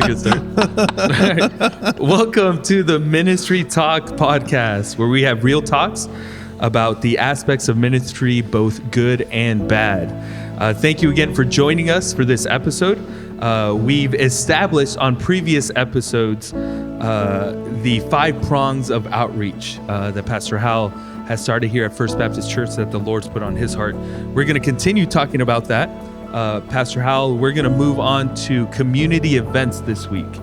a good start. All right. Welcome to the Ministry Talk podcast, where we have real talks about the aspects of ministry, both good and bad. Thank you again for joining us for this episode. We've established on previous episodes the 5 prongs of outreach that Pastor Hal has started here at First Baptist Church that the Lord's put on his heart. We're going to continue talking about that. Pastor Hal, we're going to move on to community events this week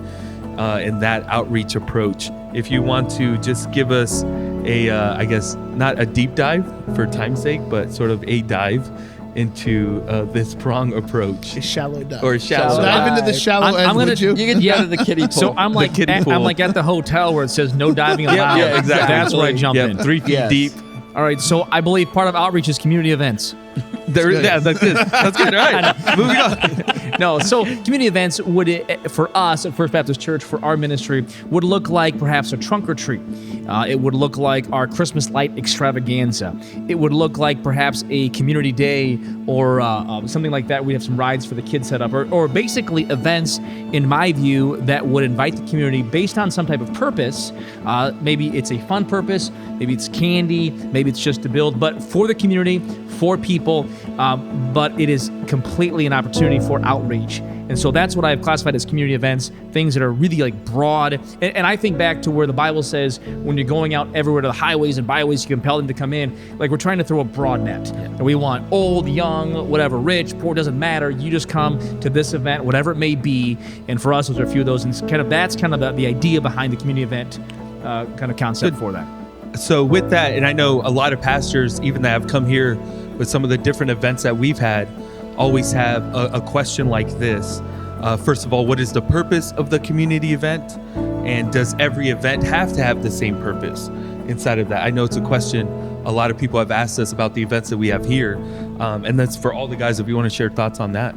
in that outreach approach. If you want to just give us I guess not a deep dive for time's sake, but sort of a dive into this prong approach. A shallow dive. Or shallow dive into the shallow end, would you? You get out of the kiddie pool. So I'm like at the hotel where it says no diving allowed. Yeah, exactly. That's where I jump in. 3 feet deep. All right, so I believe part of outreach is community events. That's good. That's good. All right, moving on. No, so community events would, for us at First Baptist Church, for our ministry, would look like perhaps a trunk or treat. It would look like our Christmas light extravaganza. It would look like perhaps a community day or something like that. We have some rides for the kids set up, or basically events, in my view, that would invite the community based on some type of purpose. Maybe it's a fun purpose, maybe it's candy, maybe it's just to build, but for the community, for people, but it is completely an opportunity for outreach. And so that's what I've classified as community events, things that are really like broad. And I think back to where the Bible says when you're going out everywhere to the highways and byways, you compel them to come in. Like we're trying to throw a broad net. Yeah. And we want old, young, whatever, rich, poor, doesn't matter. You just come to this event, whatever it may be. And for us, those are a few of those. And that's kind of the idea behind the community event kind of concept for that. So with that, and I know a lot of pastors, even that have come here with some of the different events that we've had, always have a question like this. First of all, what is the purpose of the community event? And does every event have to have the same purpose inside of that? I know it's a question a lot of people have asked us about the events that we have here. And that's for all the guys, if you want to share thoughts on that.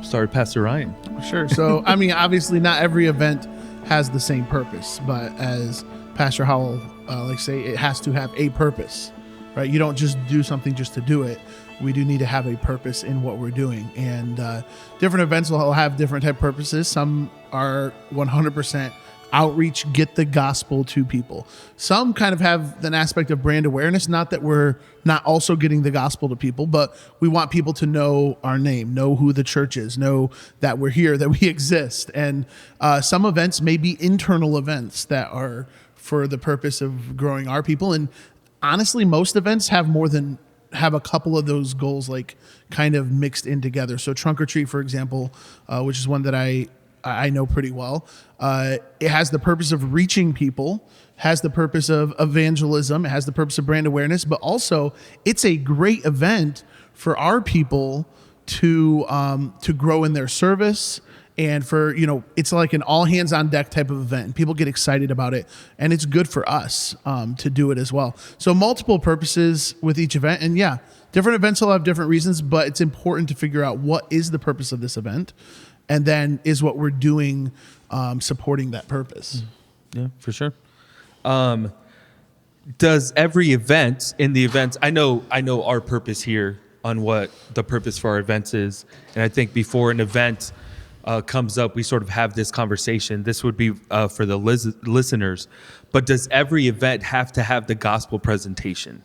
Start with Pastor Ryan. Sure. So, I mean, obviously not every event has the same purpose, but as Pastor Howell say, it has to have a purpose, right? You don't just do something just to do it. We do need to have a purpose in what we're doing. And different events will have different type of purposes. Some are 100% outreach, get the gospel to people. Some kind of have an aspect of brand awareness, not that we're not also getting the gospel to people, but we want people to know our name, know who the church is, know that we're here, that we exist. And some events may be internal events that are for the purpose of growing our people. And honestly, most events have a couple of those goals like kind of mixed in together. So Trunk or Treat, for example, which is one that I know pretty well, it has the purpose of reaching people, has the purpose of evangelism, it has the purpose of brand awareness, but also it's a great event for our people to grow in their service. And for, it's like an all hands on deck type of event. And people get excited about it. And it's good for us to do it as well. So multiple purposes with each event. And yeah, different events will have different reasons, but it's important to figure out what is the purpose of this event. And then is what we're doing supporting that purpose. Yeah, for sure. Does every event in the events, I know our purpose here on what the purpose for our events is. And I think before an event comes up, we sort of have this conversation. This would be for the listeners. But does every event have to have the gospel presentation?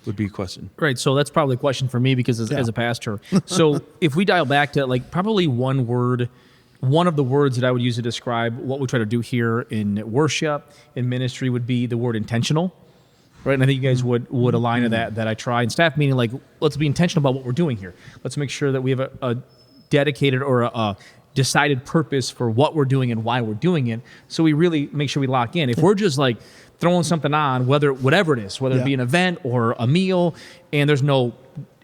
Would be a question. Right. So that's probably a question for me because as a pastor. So if we dial back to like probably one of the words that I would use to describe what we try to do here in worship, in ministry, would be the word intentional. Right. And I think you guys would align to that I try. In staff meeting, like, let's be intentional about what we're doing here. Let's make sure that we have a dedicated or a decided purpose for what we're doing and why we're doing it. So we really make sure we lock in. If we're just like throwing something on, whatever it is, whether it be an event or a meal, and there's no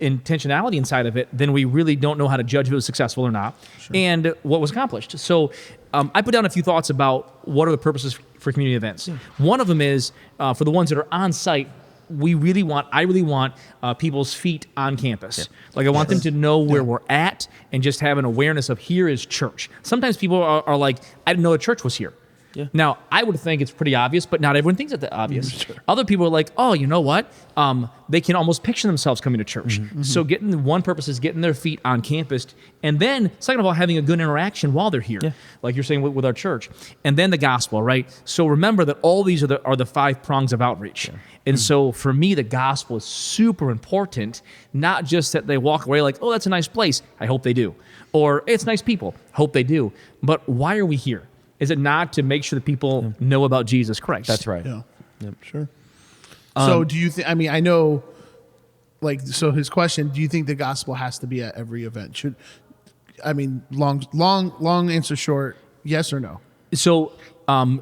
intentionality inside of it, then we really don't know how to judge if it was successful or not, and what was accomplished. So I put down a few thoughts about what are the purposes for community events. Yeah. One of them is for the ones that are on site, I really want people's feet on campus. Yeah. Like I want them to know where we're at and just have an awareness of here is church. Sometimes people are like, I didn't know a church was here. Now, I would think it's pretty obvious, but not everyone thinks it's that obvious. Other people are like, oh, you know what? They can almost picture themselves coming to church. So one purpose is getting their feet on campus, and then, second of all, having a good interaction while they're here, like you're saying with our church. And then the gospel, right? So remember that all these are the 5 prongs of outreach. And so for me, the gospel is super important, not just that they walk away like, oh, that's a nice place. I hope they do. Or it's nice people. Hope they do. But why are we here? Is it not to make sure that people know about Jesus Christ? That's right. Yeah. Yep. Sure. So do you think, I mean, I know, like, so his question, do you think the gospel has to be at every event? Long answer short, yes or no? So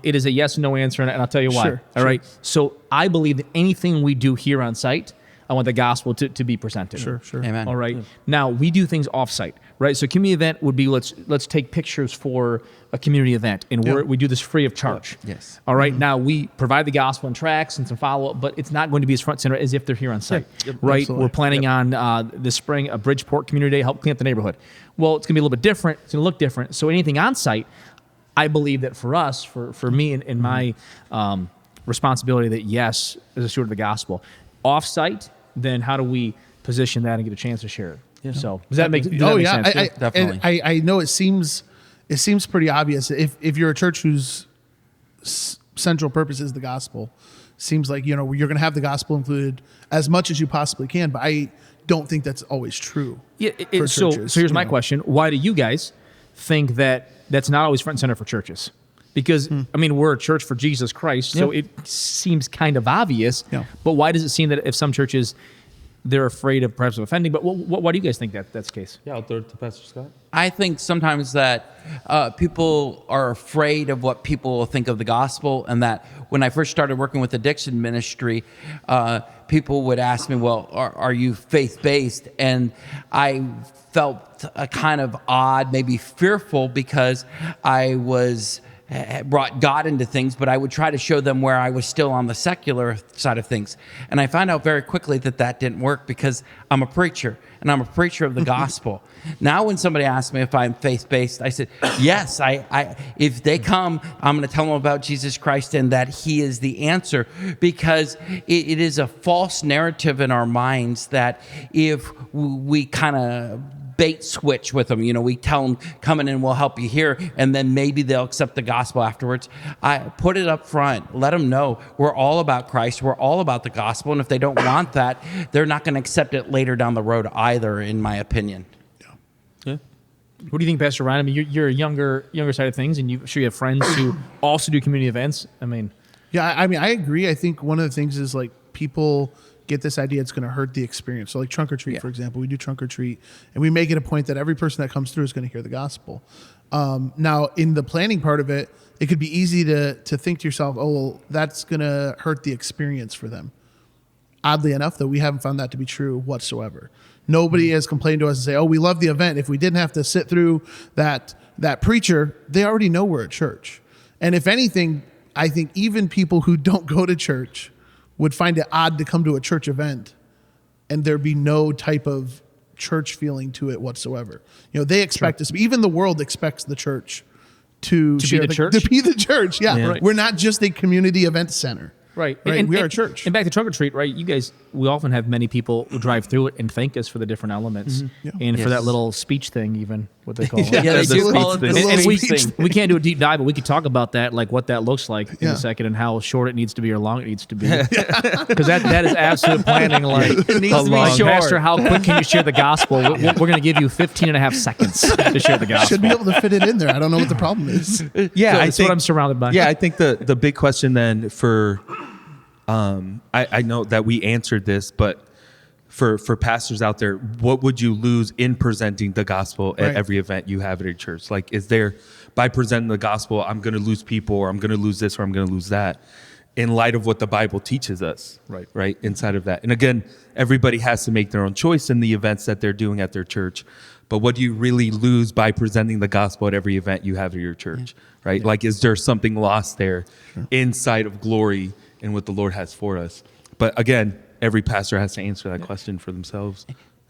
it is a yes or no answer, and I'll tell you why. Sure, All right. So I believe that anything we do here on site, I want the gospel to be presented. Sure. Amen. All right. Now we do things off-site, right? So community event would be let's take pictures for a community event, and we do this free of charge. Yes. All right. Now we provide the gospel and tracks and some follow-up, but it's not going to be as front center as if they're here on site, right? Absolutely. We're planning on this spring a Bridgeport community day, help clean up the neighborhood. Well, it's gonna be a little bit different. It's gonna look different. So anything on site, I believe that for us, for me and my responsibility, that yes, as a steward of the gospel, off-site. Then how do we position that and get a chance to share it? Yeah. So does that make sense? Definitely. I know it seems pretty obvious. If you're a church whose central purpose is the gospel, seems like you're going to have the gospel included as much as you possibly can. But I don't think that's always true. Yeah. For So churches, here's my question: why do you guys think that that's not always front and center for churches? Because, I mean, we're a church for Jesus Christ, so it seems kind of obvious. Yeah. But why does it seem that if some churches, they're afraid of perhaps of offending? But why do you guys think that's the case? Yeah, I'll throw it to Pastor Scott. I think sometimes that people are afraid of what people will think of the gospel, and that when I first started working with addiction ministry, people would ask me, well, are you faith-based? And I felt a kind of odd, maybe fearful, because I was brought God into things, but I would try to show them where I was still on the secular side of things. And I found out very quickly that didn't work, because I'm a preacher, and I'm a preacher of the gospel. Now when somebody asks me if I'm faith-based, I said, yes, if they come, I'm going to tell them about Jesus Christ and that he is the answer, because it is a false narrative in our minds that if we kind of bait switch with them. We tell them, come in and we'll help you here, and then maybe they'll accept the gospel afterwards. I put it up front. Let them know we're all about Christ. We're all about the gospel, and if they don't want that, they're not going to accept it later down the road either, in my opinion. Yeah. What do you think, Pastor Ryan? I mean, you're a younger side of things, and I'm sure you have friends who also do community events. I mean, I agree. I think one of the things is, like, people get this idea it's going to hurt the experience. So like trunk or treat, for example, we do trunk or treat, and we make it a point that every person that comes through is going to hear the gospel. Now, in the planning part of it, it could be easy to think to yourself, oh, well, that's going to hurt the experience for them. Oddly enough, though, we haven't found that to be true whatsoever. Nobody has complained to us and say, oh, we love the event. If we didn't have to sit through that preacher, they already know we're at church. And if anything, I think even people who don't go to church would find it odd to come to a church event and there be no type of church feeling to it whatsoever. They expect us, even the world expects the church to be the church. To be the church, yeah. Right. We're not just a community event center. Right. We are a church. And back to trunk or treat, right? You guys, we often have many people who drive through it and thank us for the different elements. Yeah. And for that little speech thing, even, what they call it. Yeah, they do call it the And little we, speech thing. we can't do a deep dive, but we could talk about that, like what that looks like in a second, and how short it needs to be or long it needs to be. Because that is absolute planning. Like, it needs to be short. Pastor, how quick can you share the gospel? We're going to give you 15 and a half seconds to share the gospel. Should be able to fit it in there. I don't know what the problem is. Yeah, so that's what I'm surrounded by. Yeah, I think the big question then for I know that we answered this, but for pastors out there, what would you lose in presenting the gospel at every event you have at a church? Like, is there, by presenting the gospel, I'm going to lose people, or I'm going to lose this, or I'm going to lose that, in light of what the Bible teaches us, right, inside of that? And again, everybody has to make their own choice in the events that they're doing at their church. But what do you really lose by presenting the gospel at every event you have at your church, right? Like, is there something lost there inside of glory and what the Lord has for us? But again, every pastor has to answer that question for themselves.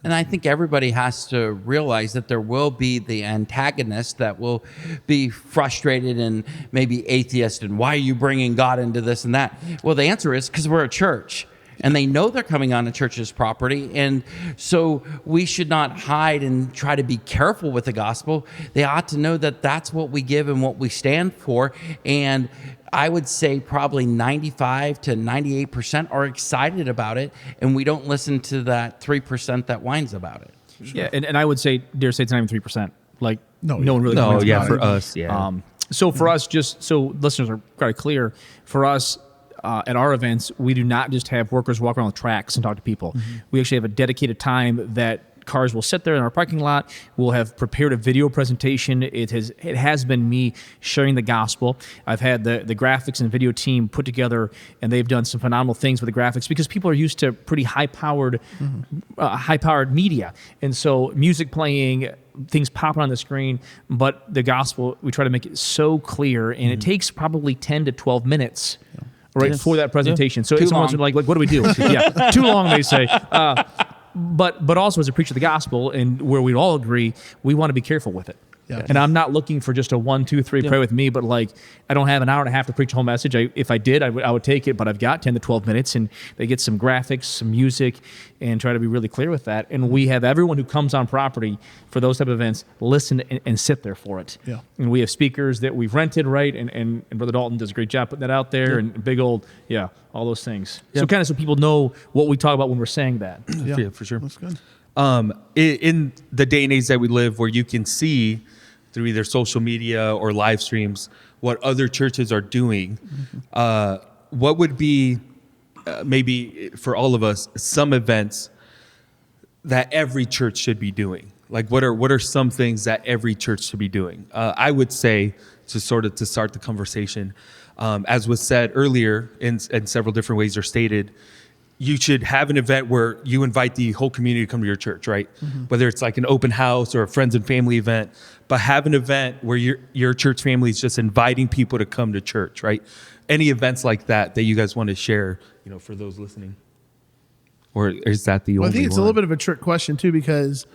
And I think everybody has to realize that there will be the antagonist that will be frustrated and maybe atheist, and why are you bringing God into this and that? Well, the answer is because we're a church. And they know they're coming on a church's property. And so we should not hide and try to be careful with the gospel. They ought to know that that's what we give and what we stand for. And I would say probably 95 to 98% are excited about it. And we don't listen to that 3% that whines about it. Yeah, and I would say, dare say it's not even 3%. Like, no one really No, complains yeah, about for it. us, yeah. So for us, just so listeners are quite clear, for us, at our events, we do not just have workers walk around the tracks and talk to people. We actually have a dedicated time that cars will sit there in our parking lot. We'll have prepared a video presentation. It has been me sharing the gospel. I've had the graphics and video team put together, and they've done some phenomenal things with the graphics because people are used to pretty high-powered media. And so music playing, things popping on the screen, but the gospel, we try to make it so clear, and it takes probably 10 to 12 minutes for that presentation. So Too someone's long. like, what do we do? Yeah, too long, they say. But also as a preacher of the gospel, and where we all agree, we want to be careful with it. Yeah. And I'm not looking for just a 1, 2, 3 pray with me, but like I don't have an hour and a half to preach a whole message. If I did, I would take it, but I've got 10 to 12 minutes, and they get some graphics, some music, and try to be really clear with that. And we have everyone who comes on property for those type of events listen and sit there for it. Yeah. And we have speakers that we've rented, right? And Brother Dalton does a great job putting that out there, and big old, all those things. So kind of so people know what we talk about when we're saying that. Yeah, for sure. That's good. In the day and age that we live, where you can see through either social media or live streams what other churches are doing, what would be maybe for all of us some events that every church should be doing? Like what are some things that every church should be doing? I would say to start the conversation, as was said earlier in several different ways or stated, you should have an event where you invite the whole community to come to your church, right? Whether it's like an open house or a friends and family event, but have an event where your church family is just inviting people to come to church, right? Any events like that you guys want to share, for those listening? Or is that the only one? I think it's a little bit of a trick question too, because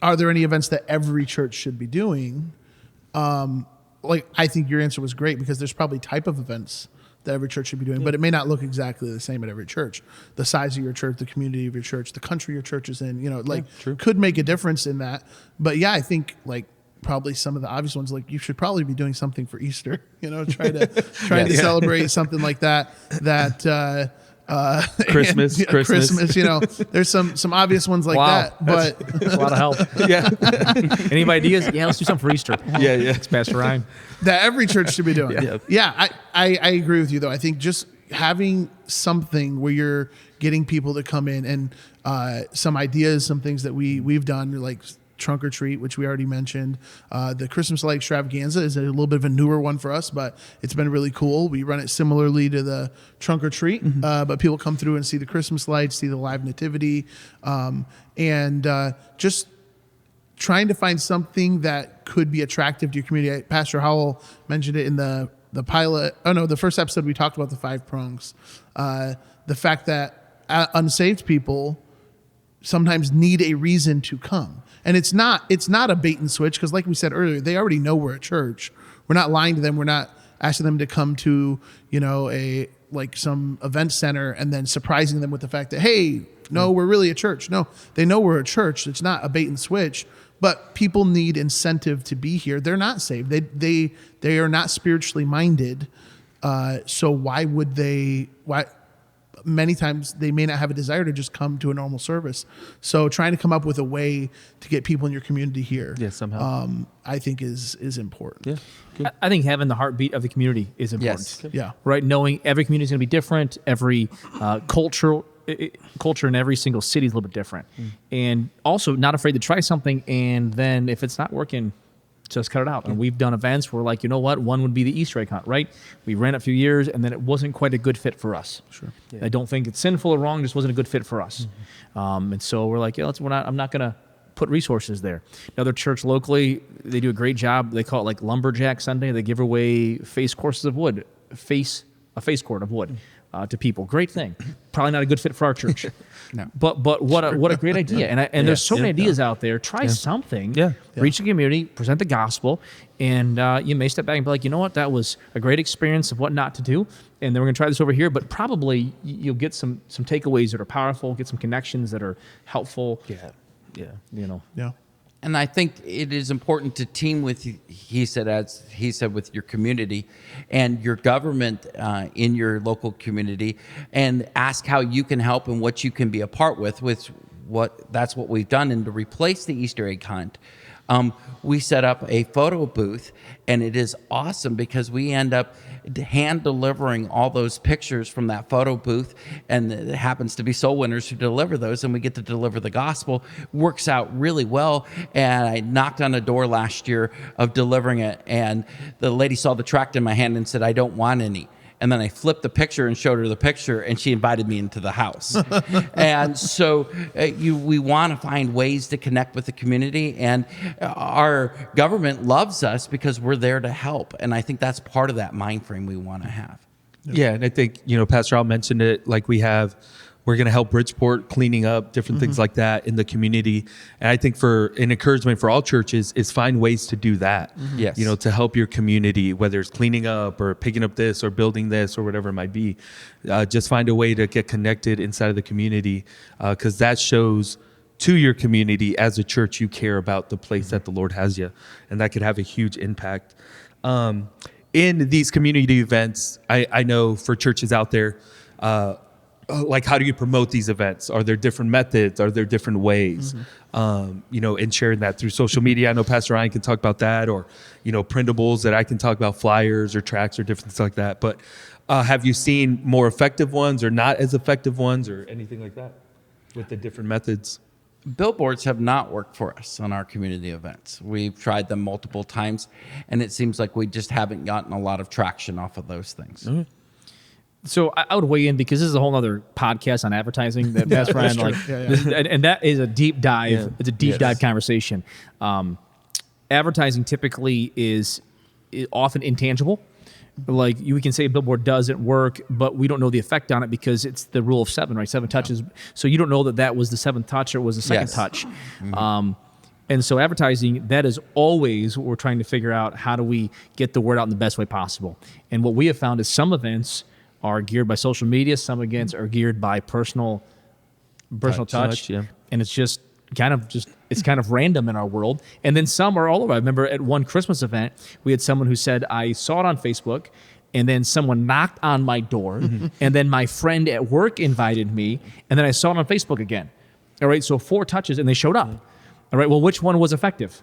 are there any events that every church should be doing? I think your answer was great, because there's probably type of events that every church should be doing, but it may not look exactly the same at every church. The size of your church, the community of your church, the country your church is in, could make a difference in that. But yeah, I think probably some of the obvious ones, like you should probably be doing something for Easter, try to celebrate something like that. Christmas. There's some obvious ones like that, but A lot of help. Yeah. Any ideas? Yeah, let's do something for Easter. Yeah. It's Pastor Ryan. that every church should be doing. Yeah. I agree with you though. I think just having something where you're getting people to come in and some ideas, some things that we've done, like trunk or treat, which we already mentioned. The Christmas light extravaganza is a little bit of a newer one for us, but it's been really cool. We run it similarly to the trunk or treat, but people come through and see the Christmas lights, see the live nativity, and just trying to find something that could be attractive to your community. Pastor Howell mentioned it in the first episode we talked about the 5 prongs. The fact that unsaved people sometimes need a reason to come. And it's not a bait and switch, because like we said earlier, they already know we're a church. We're not lying to them. We're not asking them to come to, some event center and then surprising them with the fact that, hey, no, we're really a church. No, they know we're a church. It's not a bait and switch, but people need incentive to be here. They're not saved. They are not spiritually minded. So why would they, many times they may not have a desire to just come to a normal service. So trying to come up with a way to get people in your community here, somehow, I think is important. Yeah. Good. I think having the heartbeat of the community is important. Yes. Yeah. Right? Knowing every community is going to be different. Every culture in every single city is a little bit different. And also not afraid to try something, and then if it's not working, just cut it out. And we've done events where, like, one would be the Easter egg hunt, right? We ran it a few years, and then it wasn't quite a good fit for us. Sure. Yeah. I don't think it's sinful or wrong, just wasn't a good fit for us. And so we're like, I'm not going to put resources there. Another church locally, they do a great job. They call it like Lumberjack Sunday. They give away face courses of wood, a face cord of wood to people. Great thing. probably not a good fit for our church. No. But what a great idea. And there's so many ideas out there. Try something. Yeah. Reach the community, present the gospel, and you may step back and be like, you know what, that was a great experience of what not to do. And then we're going to try this over here. But probably you'll get some takeaways that are powerful, get some connections that are helpful. Yeah. Yeah. And I think it is important to team with, as he said, with your community and your government in your local community, and ask how you can help and what you can be a part with. That's what we've done. And to replace the Easter egg hunt, we set up a photo booth, and it is awesome because we end up hand delivering all those pictures from that photo booth, and it happens to be soul winners who deliver those, and we get to deliver the gospel. Works out really well. And I knocked on a door last year of delivering it, and the lady saw the tract in my hand and said, "I don't want any." And then I flipped the picture and showed her the picture, and she invited me into the house. And so we want to find ways to connect with the community, and our government loves us because we're there to help. And I think that's part of that mind frame we want to have. Yeah, and I think, Pastor Al mentioned it, like we're going to help Bridgeport cleaning up different things like that in the community. And I think for an encouragement for all churches is find ways to do that. Yes. To help your community, whether it's cleaning up or picking up this or building this or whatever it might be. Just find a way to get connected inside of the community, because that shows to your community as a church you care about the place that the Lord has you. And that could have a huge impact. In these community events, I know for churches out there, like, how do you promote these events? Are there different methods? Are there different ways? And sharing that through social media. I know Pastor Ryan can talk about that, or, printables that I can talk about, flyers or tracts or different things like that. But have you seen more effective ones or not as effective ones or anything like that with the different methods? Billboards have not worked for us on our community events. We've tried them multiple times, and it seems like we just haven't gotten a lot of traction off of those things. Mm-hmm. So I would weigh in, because this is a whole other podcast on advertising that Pastor Ryan, and that is a deep dive. Yeah. It's a deep dive conversation. Advertising typically is often intangible. Like, we can say a billboard doesn't work, but we don't know the effect on it because it's the rule of 7, right? 7 touches. So you don't know that was the 7th touch or was the second touch. And so advertising, that is always what we're trying to figure out. How do we get the word out in the best way possible? And what we have found is some events are geared by social media, some events are geared by personal touch. Yeah. And it's kind of random in our world. And then some are all over. I remember at one Christmas event, we had someone who said, I saw it on Facebook, and then someone knocked on my door, and then my friend at work invited me, and then I saw it on Facebook again. All right, so 4 touches, and they showed up. All right, well, which one was effective?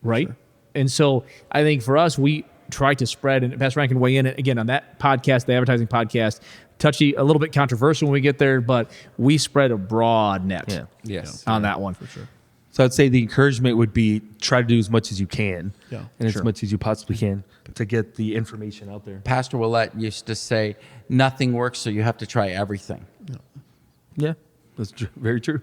Right? Sure. And so I think for us, we try to spread, and Pastor Ryan can weigh in again on that podcast, the advertising podcast, touchy, a little bit controversial when we get there, but we spread a broad net on that one. For sure. So I'd say the encouragement would be try to do as much as you can, and as Sure. much as you possibly can to get the information out there. Pastor Willett used to say, nothing works, so you have to try everything. Yeah, that's very true.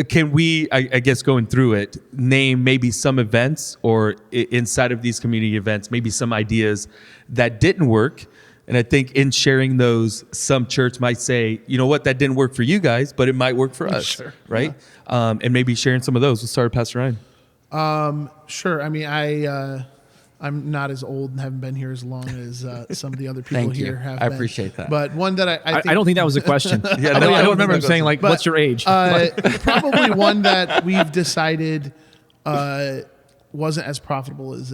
Can we, I guess going through it, name maybe some events or inside of these community events, maybe some ideas that didn't work? And I think in sharing those, some church might say, you know what, that didn't work for you guys, but it might work for us, right? Yeah. And maybe sharing some of those. We'll start with Pastor Ryan. Sure. I mean, I'm not as old and haven't been here as long as some of the other people Thank you. here have I been. appreciate that. But one that I don't think that was a question. I don't remember him saying, like, what's your age? Probably one that we've decided wasn't as profitable as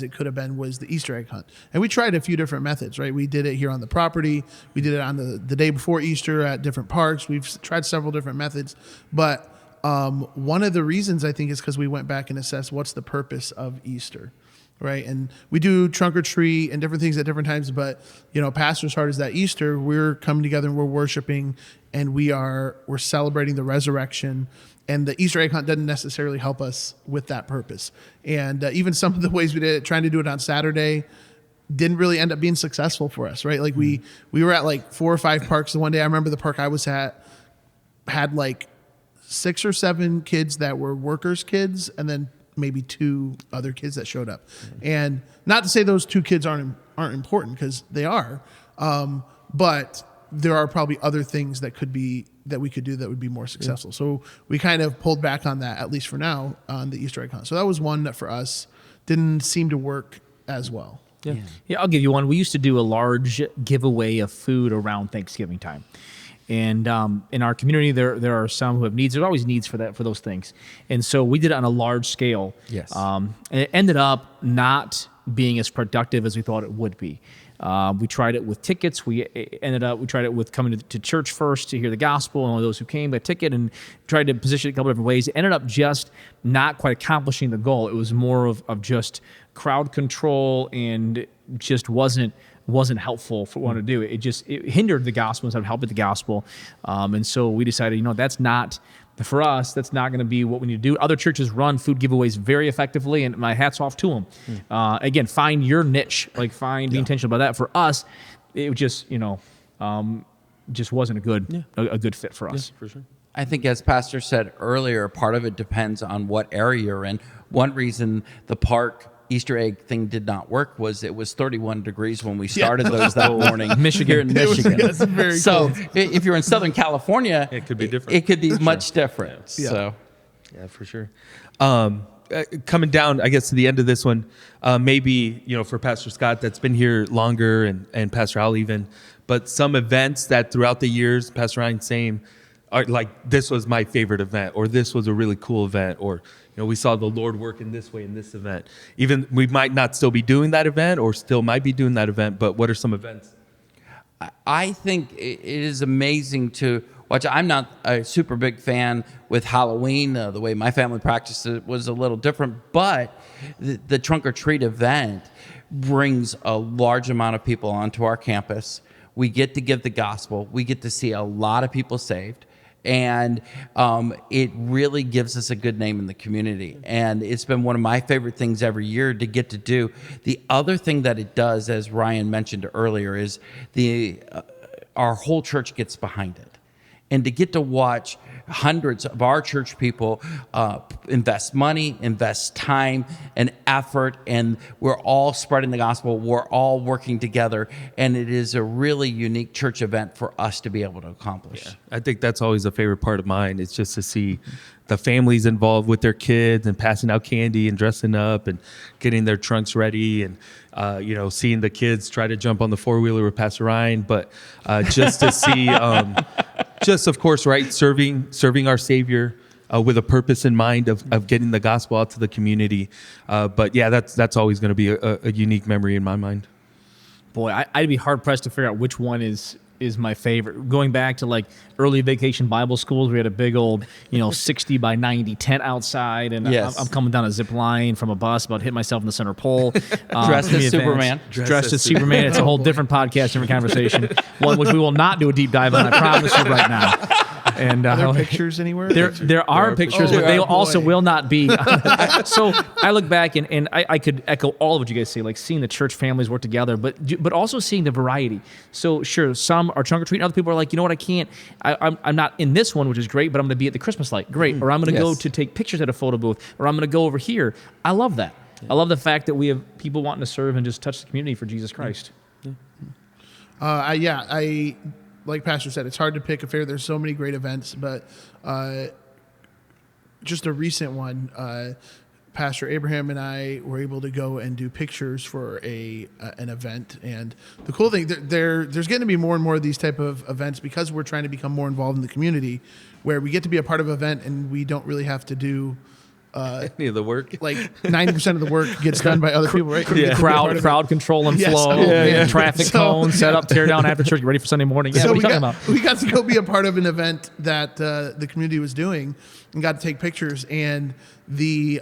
it could have been was the Easter egg hunt. And we tried a few different methods, right? We did it here on the property. We did it on the day before Easter at different parks. We've tried several different methods. But one of the reasons I think is because we went back and assessed what's the purpose of Easter, right? And we do trunk or treat and different things at different times, but Pastor's heart is that Easter we're coming together and we're worshiping, and we're celebrating the resurrection. And the Easter egg hunt doesn't necessarily help us with that purpose. And even some of the ways we did it, trying to do it on Saturday, didn't really end up being successful for us, right? Like we were at like 4 or 5 parks the one day. I remember the park I was at had like 6 or 7 kids that were workers' kids, and then maybe 2 other kids that showed up. And not to say those 2 kids aren't important, because they are, but there are probably other things that we could do that would be more successful. So we kind of pulled back on that, at least for now, on the Easter egg hunt. So that was one that for us didn't seem to work as well. Yeah, I'll give you one. We used to do a large giveaway of food around Thanksgiving time. And in our community, there are some who have needs. There's always needs for those things. And so we did it on a large scale. Yes. And it ended up not being as productive as we thought it would be. We tried it with tickets. We tried it with coming to church first to hear the gospel, and only those who came by ticket, and tried to position it a couple different ways. It ended up just not quite accomplishing the goal. It was more of just crowd control, and just wasn't helpful for what to do. It hindered the gospel instead of helping the gospel. And so we decided, that's not, for us, that's not going to be what we need to do. Other churches run food giveaways very effectively, and my hat's off to them. Again, find your niche, be intentional about that. For us, it just, just wasn't a good fit for us. Yeah, for sure. I think, as Pastor said earlier, part of it depends on what area you're in. One reason the park Easter egg thing did not work was it was 31 degrees when we started those that morning. Michigan. Here in Michigan. It was very so cold. If you're in Southern California, it could be different. It could be much different. Yeah. So, yeah, for sure. Coming down, I guess, to the end of this one, maybe, for Pastor Scott that's been here longer, and Pastor Al even, but some events that throughout the years, Pastor Ryan, same, are like, this was my favorite event, or this was a really cool event, or we saw the Lord work in this way in this event. Even we might not still be doing that event, or still might be doing that event, but what are some events? I think it is amazing to watch. I'm not a super big fan with Halloween. The way my family practiced it was a little different, but the trunk or treat event brings a large amount of people onto our campus. We get to give the gospel. We get to see a lot of people saved. And it really gives us a good name in the community. And it's been one of my favorite things every year to get to do. The other thing that it does, as Ryan mentioned earlier, is our whole church gets behind it. And to get to watch hundreds of our church people invest money, invest time and effort, and we're all spreading the gospel. We're all working together, and it is a really unique church event for us to be able to accomplish. Yeah. I think that's always a favorite part of mine. It's just to see the families involved with their kids and passing out candy and dressing up and getting their trunks ready, and seeing the kids try to jump on the 4-wheeler with Pastor Ryan, but just to see, just of course, right, serving our Savior with a purpose in mind of getting the gospel out to the community. But yeah, that's always going to be a unique memory in my mind. Boy, I'd be hard pressed to figure out which one is my favorite. Going back to like early vacation Bible schools, we had a big old 60 by 90 tent outside, and yes. I'm coming down a zip line from a bus, about to hit myself in the center pole. Dressed as Superman. Dressed as Superman. It's a whole different podcast, different conversation. One which we will not do a deep dive on, I promise you right now. And are there pictures anywhere? There are pictures, but they also will not be. So I look back and I could echo all of what you guys say, like seeing the church families work together, but also seeing the variety. So sure, some are trunk or treating, other people are like, you know what, I can't. I'm not in this one, which is great, but I'm going to be at the Christmas light, great. Or I'm going to go to take pictures at a photo booth, or I'm going to go over here. I love that. Yeah. I love the fact that we have people wanting to serve and just touch the community for Jesus Christ. I like Pastor said, it's hard to pick a favorite. There's so many great events, but just a recent one, Pastor Abraham and I were able to go and do pictures for an event. And the cool thing, there's going to be more and more of these type of events, because we're trying to become more involved in the community, where we get to be a part of an event and we don't really have to do any of the work. Like 90% of the work gets done by other people, right? Yeah. Crowd control and flow, traffic cones, set up, tear down after church, get ready for Sunday morning. Yeah, so what are you talking about? We got to go be a part of an event that the community was doing, and got to take pictures. And the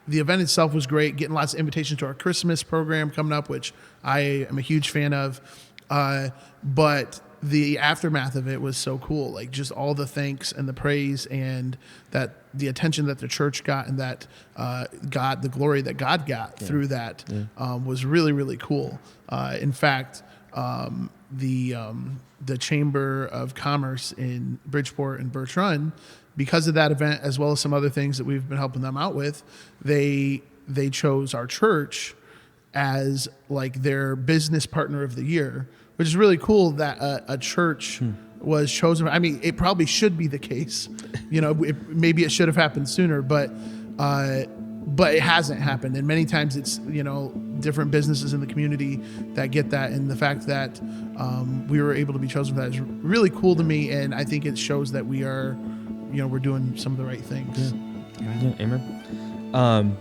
event itself was great, getting lots of invitations to our Christmas program coming up, which I am a huge fan of. But the aftermath of it was so cool, like just all the thanks and the praise, and that the attention that the church got, and that the glory that God got through that was really, really cool. In fact, the Chamber of Commerce in Bridgeport and Bertrand, because of that event, as well as some other things that we've been helping them out with, they chose our church as like their business partner of the year, which is really cool that a church was chosen. I mean, it probably should be the case, maybe it should have happened sooner, but it hasn't happened. And many times it's, different businesses in the community that get that. And the fact that we were able to be chosen for that is really cool to me. And I think it shows that we are, we're doing some of the right things. Yeah, amen.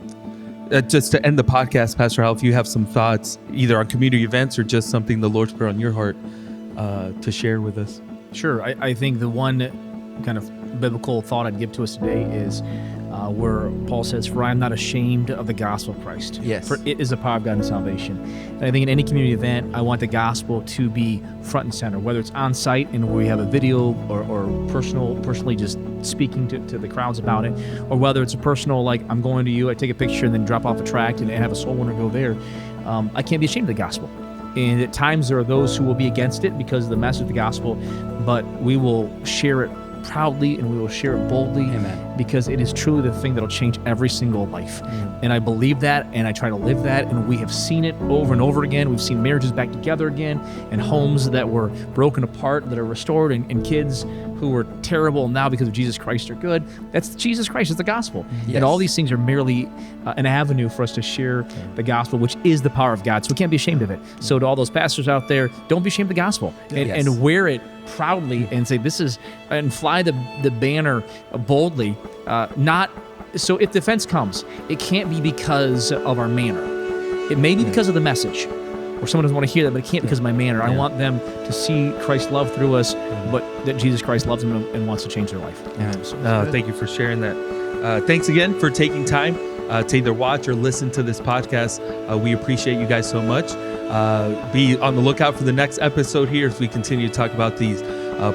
Just to end the podcast, Pastor Hal, if you have some thoughts either on community events or just something the Lord's put on your heart to share with us. Sure. I think the one kind of biblical thought I'd give to us today is where Paul says, "For I am not ashamed of the gospel of Christ. Yes. For it is the power of God and salvation." And I think in any community event, I want the gospel to be front and center, whether it's on site and where we have a video or personally just speaking to the crowds about it, or whether it's a personal, like I'm going to you, I take a picture and then drop off a tract and have a soul winner go there. I can't be ashamed of the gospel. And at times there are those who will be against it because of the message of the gospel, but we will share it proudly and we will share it boldly. Amen. Because it is truly the thing that'll change every single life. And I believe that, and I try to live that, and we have seen it over and over again. We've seen marriages back together again, and homes that were broken apart that are restored, and kids who were terrible now because of Jesus Christ are good. That's Jesus Christ, it's the gospel. Yes. And all these things are merely an avenue for us to share the gospel, which is the power of God. So we can't be ashamed of it. So to all those pastors out there, don't be ashamed of the gospel, and wear it proudly and say this is, and fly the banner boldly. Not so if the offense comes, it can't be because of our manner. It may be because of the message, or someone doesn't want to hear that, but it can't because of my manner. I want them to see Christ's love through us, but that Jesus Christ loves them and wants to change their life. Thank you for sharing that. Thanks again for taking time to either watch or listen to this podcast. We appreciate you guys so much. Be on the lookout for the next episode here as we continue to talk about these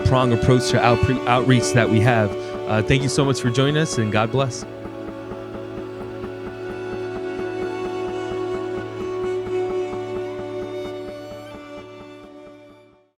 Prong approach to outreach that we have. Thank you so much for joining us, and God bless.